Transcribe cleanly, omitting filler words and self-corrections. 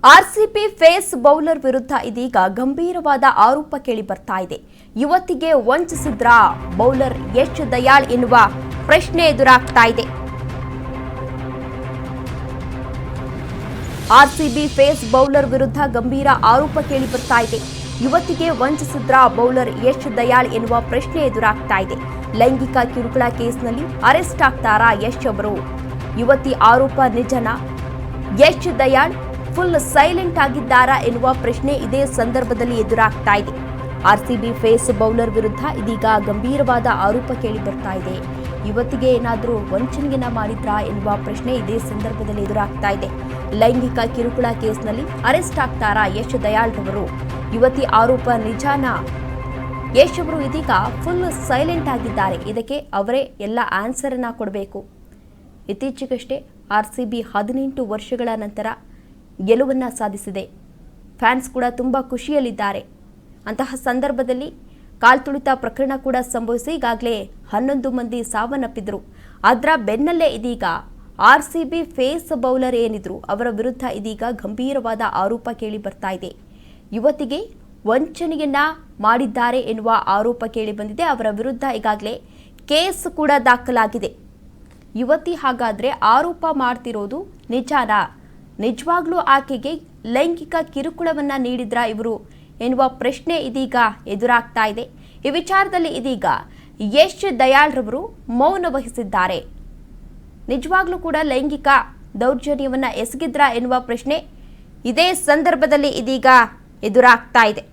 RCB face bowler ವಿರುದ್ಧ ಇದೀಗ ಗಂಭೀರವಾದ ಆರೋಪ ಕೇಳಿ ಬರ್ತಾ ಇದೆ. ಯುವತಿಗೆ ವಂಚಿಸಿದ್ರ ಬೌಲರ್ ಯಶ್ ದಯಾಳ್ ಎನ್ನುವ ಪ್ರಶ್ನೆ ಎದುರಾಗ್ತಾ ಇದೆ. ಆರ್ಸಿಬಿ ಫೇಸ್ ಬೌಲರ್ ವಿರುದ್ಧ ಗಂಭೀರ ಆರೋಪ ಕೇಳಿ ಬರ್ತಾ ಇದೆ. ಯುವತಿಗೆ ವಂಚಿಸಿದ್ರ ಬೌಲರ್ ಯಶ್ ದಯಾಳ್ ಎನ್ನುವ ಪ್ರಶ್ನೆ ಎದುರಾಗ್ತಾ ಇದೆ. ಲೈಂಗಿಕ ಕಿರುಕುಳ ಕೇಸ್ನಲ್ಲಿ ಅರೆಸ್ಟ್ ಆಗ್ತಾರಾ ಯಶ್ ಅವರು? ಯುವತಿ ಆರೋಪ ನಿಜನಾ? ಯಶ್ ದಯಾಳ್ ಫುಲ್ ಸೈಲೆಂಟ್ ಆಗಿದ್ದಾರಾ ಎನ್ನುವ ಪ್ರಶ್ನೆ ಇದೇ ಸಂದರ್ಭದಲ್ಲಿ ಎದುರಾಗ್ತಾ ಇದೆ. ಆರ್ಸಿಬಿ ಫೇಸ್ ಬೌಲರ್ ವಿರುದ್ಧ ಇದೀಗ ಗಂಭೀರವಾದ ಆರೋಪ ಕೇಳಿ ಬರ್ತಾ ಇದೆ. ಯುವತಿಗೆ ಏನಾದರೂ ವಂಚನೆಯನ್ನ ಮಾಡಿದ್ರಾ ಎನ್ನುವ ಪ್ರಶ್ನೆ ಇದೇ ಸಂದರ್ಭದಲ್ಲಿ ಎದುರಾಗ್ತಾ ಇದೆ. ಲೈಂಗಿಕ ಕಿರುಕುಳ ಕೇಸ್ನಲ್ಲಿ ಅರೆಸ್ಟ್ ಆಗ್ತಾರಾ ಯಶ್ ದಯಾಳ್ ಅವರು? ಯುವತಿ ಆರೋಪ ನಿಜಾನಾ? ಯಶ್ ಅವರು ಇದೀಗ ಫುಲ್ ಸೈಲೆಂಟ್ ಆಗಿದ್ದಾರೆ. ಇದಕ್ಕೆ ಅವರೇ ಎಲ್ಲ ಆನ್ಸರ್ ಅನ್ನ ಕೊಡಬೇಕು. ಇತ್ತೀಚೆಗಷ್ಟೇ ಆರ್ಸಿಬಿ 18 ವರ್ಷಗಳ ನಂತರ ಗೆಲುವನ್ನು ಸಾಧಿಸಿದೆ. ಫ್ಯಾನ್ಸ್ ಕೂಡ ತುಂಬ ಖುಷಿಯಲ್ಲಿದ್ದಾರೆ. ಅಂತಹ ಸಂದರ್ಭದಲ್ಲಿ ಕಾಲ್ತುಳಿತ ಪ್ರಕರಣ ಕೂಡ ಸಂಭವಿಸಿ ಈಗಾಗಲೇ 11 ಮಂದಿ ಸಾವನ್ನಪ್ಪಿದ್ರು. ಅದರ ಬೆನ್ನಲ್ಲೇ ಇದೀಗ ಆರ್ಸಿಬಿ ಫೇಸ್ ಬೌಲರ್ ಏನಿದ್ರು ಅವರ ವಿರುದ್ಧ ಇದೀಗ ಗಂಭೀರವಾದ ಆರೋಪ ಕೇಳಿ ಬರ್ತಾ ಇದೆ. ಯುವತಿಗೆ ವಂಚನೆಯನ್ನ ಮಾಡಿದ್ದಾರೆ ಎನ್ನುವ ಆರೋಪ ಕೇಳಿ ಬಂದಿದೆ. ಅವರ ವಿರುದ್ಧ ಈಗಾಗಲೇ ಕೇಸ್ ಕೂಡ ದಾಖಲಾಗಿದೆ. ಯುವತಿ ಹಾಗಾದ್ರೆ ಆರೋಪ ಮಾಡ್ತಿರೋದು ನಿಜಾನಾ? ನಿಜವಾಗ್ಲೂ ಆಕೆಗೆ ಲೈಂಗಿಕ ಕಿರುಕುಳವನ್ನ ನೀಡಿದ್ರ ಇವರು ಎನ್ನುವ ಪ್ರಶ್ನೆ ಇದೀಗ ಎದುರಾಗ್ತಾ ಇದೆ. ಈ ವಿಚಾರದಲ್ಲಿ ಇದೀಗ ಯಶ್ ದಯಾಳ್ ರವರು ಮೌನ ವಹಿಸಿದ್ದಾರೆ. ನಿಜವಾಗ್ಲೂ ಕೂಡ ಲೈಂಗಿಕ ದೌರ್ಜನ್ಯವನ್ನ ಎಸಗಿದ್ರ ಎನ್ನುವ ಪ್ರಶ್ನೆ ಇದೇ ಸಂದರ್ಭದಲ್ಲಿ ಇದೀಗ ಎದುರಾಗ್ತಾ ಇದೆ.